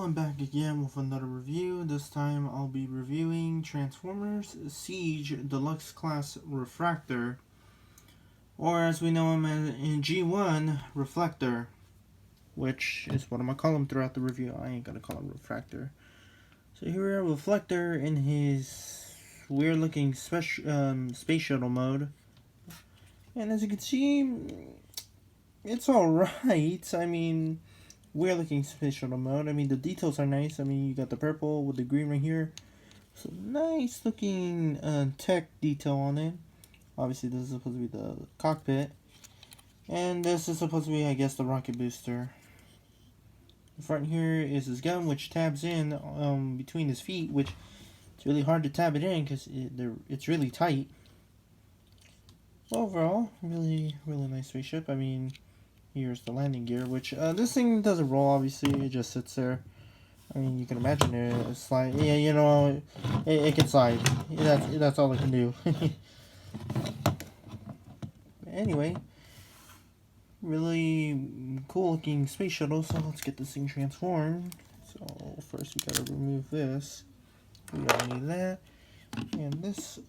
I'm back again with another review. This time I'll be reviewing Transformers Siege Deluxe Class Refractor, or as we know him in G1, Reflector, which is what I'm going to call him throughout the review. I ain't going to call him Refractor. So here we are, Reflector in his weird looking space shuttle mode. And as you can see, it's alright. I mean, weird looking space shuttle mode. I mean, the details are nice. I mean, you got the purple with the green right here. So nice looking tech detail on it. Obviously, this is supposed to be the cockpit. And this is supposed to be, I guess, the rocket booster. The front here is his gun, which tabs in between his feet, which it's really hard to tab it in because it's really tight. Overall, really nice spaceship. I mean, here's the landing gear, which this thing doesn't roll, obviously, it just sits there. I mean, you can imagine it slide. Yeah, you know, it can slide. That's all it can do. Anyway, really cool looking space shuttle, so let's get this thing transformed. So first we gotta remove this. We don't need that. And this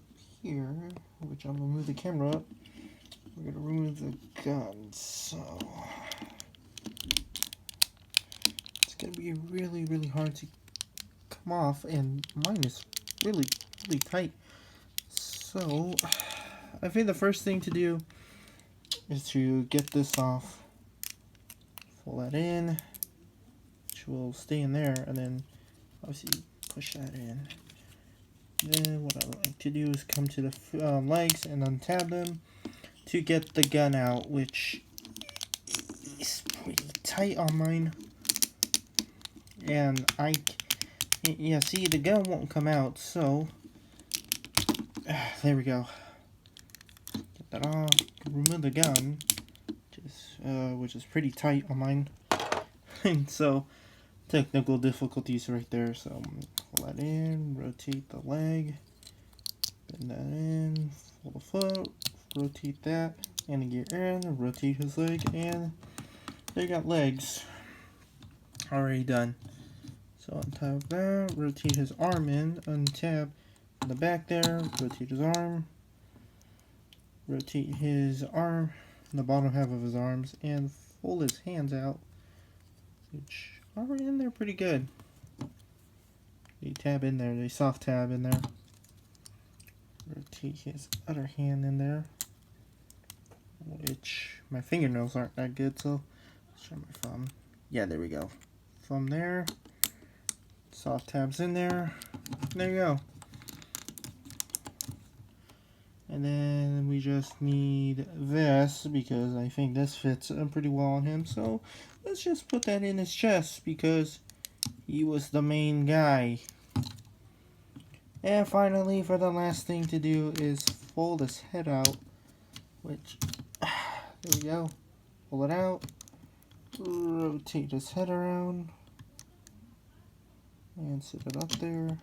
here, which I'm gonna move the camera up, we're gonna remove the gun, so it's gonna be really hard to come off, and mine is really tight. So I think the first thing to do is to get this off. Pull that in, which will stay in there, and then obviously push that in. Then what I like to do is come to the legs and untab them to get the gun out, which is pretty tight on mine. And yeah, see, the gun won't come out, so there we go. Get that off, remove the gun, which is pretty tight on mine. And so, technical difficulties right there, so pull that in, rotate the leg, bend that in, pull the foot, rotate that, and the gear in, rotate his leg, and they got legs already done. So untap that, rotate his arm in, untap the back there, rotate his arm, rotate his arm, the bottom half of his arms, and fold his hands out, which are in there pretty good. They tab in there, they soft tab in there. Rotate his other hand in there, which my fingernails aren't that good, so let's try my thumb. Yeah, there we go. Thumb there, soft tabs in there. There you go. And then we just need this, because I think this fits pretty well on him. So let's just put that in his chest, because he was the main guy. And finally, for the last thing to do is fold his head out, which, there we go. Pull it out, rotate his head around, and sit it up there.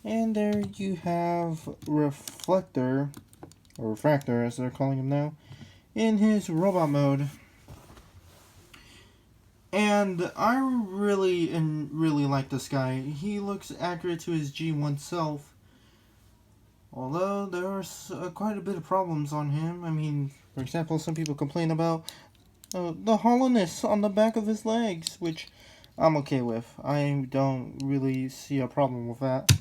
And there you have Reflector, or Refractor as they're calling him now, in his robot mode. And I really like this guy. He looks accurate to his G1 self, although there are quite a bit of problems on him. I mean, for example, some people complain about the hollowness on the back of his legs, which I'm okay with. I don't really see a problem with that.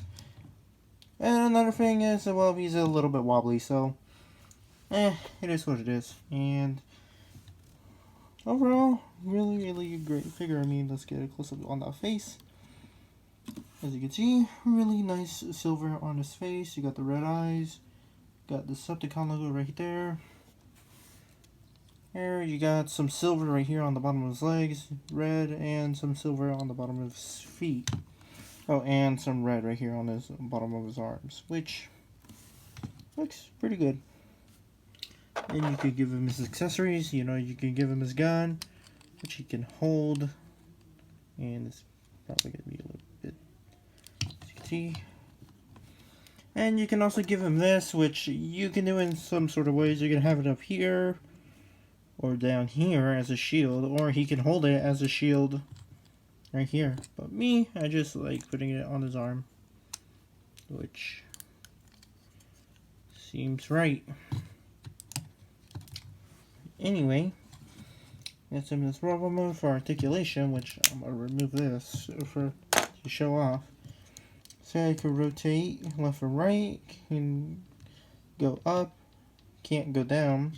And another thing is, well, he's a little bit wobbly, so it is what it is. And overall, really great figure. I mean, let's get a close-up on that face. As you can see, really nice silver on his face. You got the red eyes, got the Decepticon logo right there. Here you got some silver right here on the bottom of his legs, red, and some silver on the bottom of his feet. Oh, and some red right here on his bottom of his arms, which looks pretty good. And you could give him his accessories. You know, you can give him his gun, which he can hold, and it's probably going to be a little bit, as you can see. And you can also give him this, which you can do in some sort of ways. You can have it up here or down here as a shield, or he can hold it as a shield right here. But me, I just like putting it on his arm, which seems right. Anyway, let's him this robot mode for articulation, which I'm gonna remove this to show off. So I can rotate left or right, can go up, can't go down.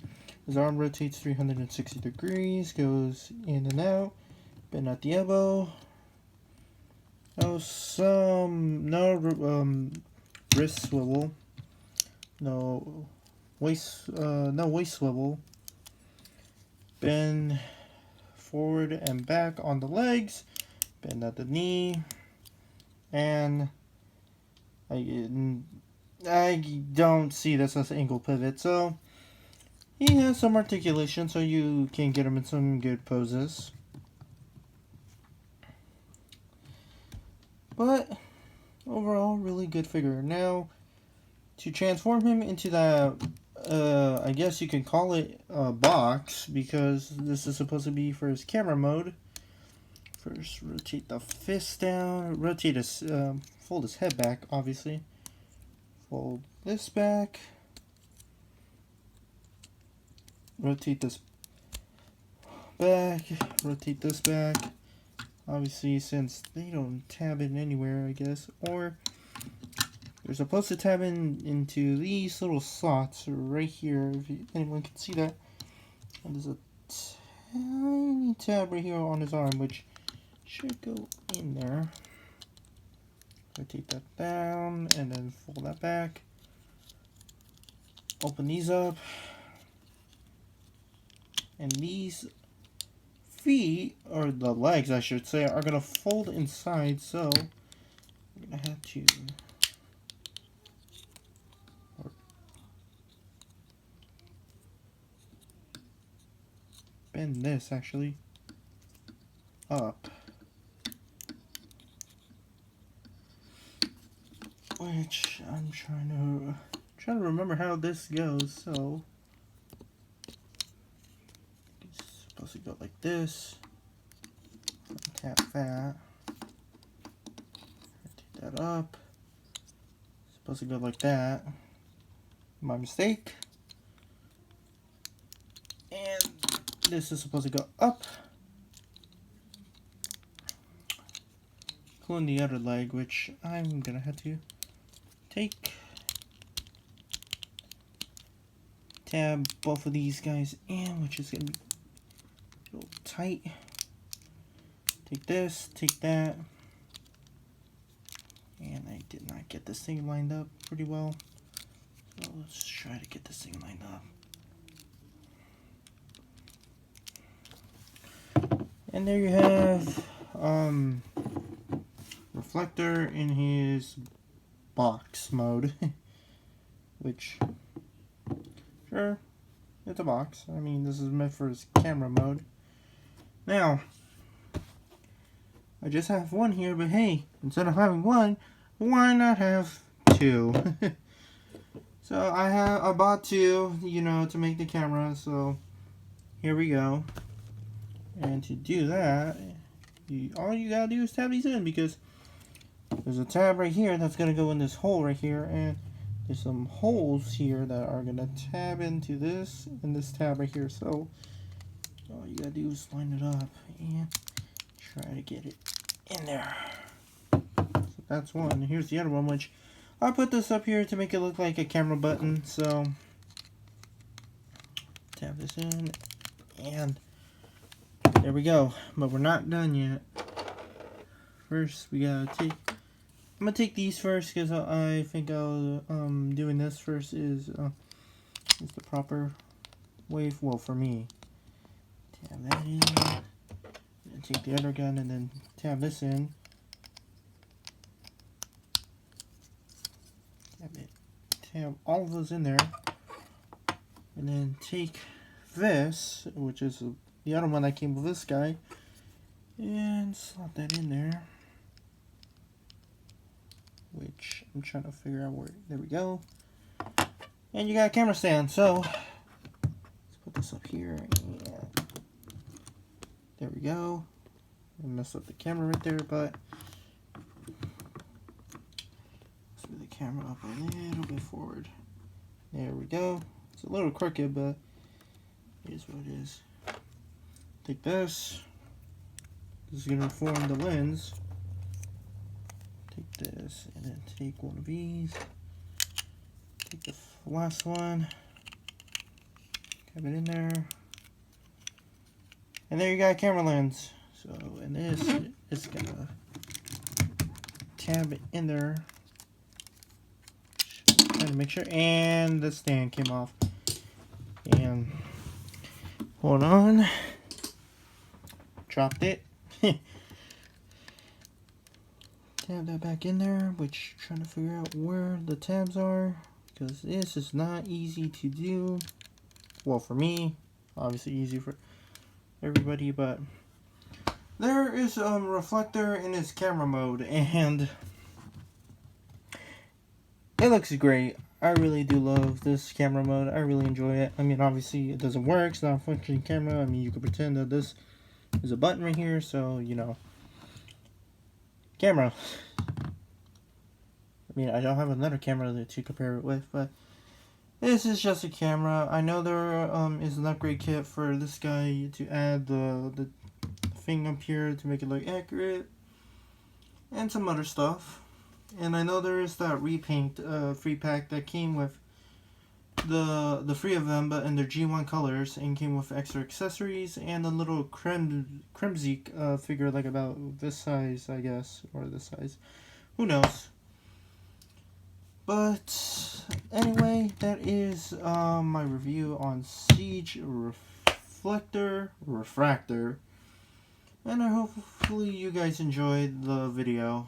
His arm rotates 360 degrees, goes in and out, bend at the elbow. No wrist swivel, no waist swivel. Bend forward and back on the legs, bend at the knee, and I don't see this as an ankle pivot, so he has some articulation, so you can get him in some good poses. But overall, really good figure. Now, to transform him into that, I guess you can call it a box, because this is supposed to be for his camera mode. First, rotate the fist down, rotate his, fold his head back, obviously. Fold this back. Rotate this back, rotate this back. Obviously, since they don't tab in anywhere, I guess, or they're supposed to tab into these little slots right here, if anyone can see that. And there's a tiny tab right here on his arm, which should go in there. Rotate that down, and then fold that back. Open these up. And these feet, or the legs I should say, are going to fold inside, so we're going to have to bend this actually up, which I'm trying to remember how this goes. So it's supposed to go like this. Tap that. Rotate that up. It's supposed to go like that. My mistake. And this is supposed to go up. Including the other leg, which I'm gonna have to take. Tab both of these guys in, which is gonna be a little tight. Take this, take that. And I did not get this thing lined up pretty well. So let's try to get this thing lined up. And there you have Reflector in his box mode. Which, sure, it's a box. I mean, this is meant for his camera mode. Now, I just have one here, but hey, instead of having one, why not have two? So I bought two, you know, to make the camera, so here we go. And to do that, all you gotta do is tab these in, because there's a tab right here that's gonna go in this hole right here, and there's some holes here that are gonna tab into this and this tab right here. So all you gotta do is line it up and try to get it in there. So that's one. Here's the other one, which I'll put this up here to make it look like a camera button. So tab this in, and there we go. But we're not done yet. First, we gotta take. I'm gonna take these first, because I think doing this first is the proper way. Well, for me, tab that in. And take the other gun and then tab this in. Tab all of those in there, and then take this, which is the other one that came with this guy, and slot that in there. which I'm trying to figure out where. There we go. And you got a camera stand, so let's put this up here. And there we go. I messed up the camera right there, but let's move the camera up a little bit forward. There we go. It's a little crooked, but it is what it is. Take this. This is going to form the lens. Take this and then take one of these. Take the last one. Have it in there. And there you got a camera lens. So, and this is going to tab it in there. Trying to make sure. And the stand came off. And hold on. Dropped it. Tab that back in there, which trying to figure out where the tabs are, because this is not easy to do. Well, for me, obviously easy for everybody, but there is a reflector in its camera mode, and it looks great. I really do love this camera mode. I really enjoy it. I mean, obviously it doesn't work. It's not a functioning camera. I mean, you could pretend that this is a button right here, so you know. Camera. I mean, I don't have another camera to compare it with, but this is just a camera. I know there is an upgrade kit for this guy to add the thing up here to make it look accurate, and some other stuff. And I know there is that repaint free pack that came with the three of them, but in their G1 colors, and came with extra accessories and a little Kremzik figure, like about this size, I guess, or this size. Who knows? But anyway, that is my review on Siege refraktor, and I hopefully you guys enjoyed the video.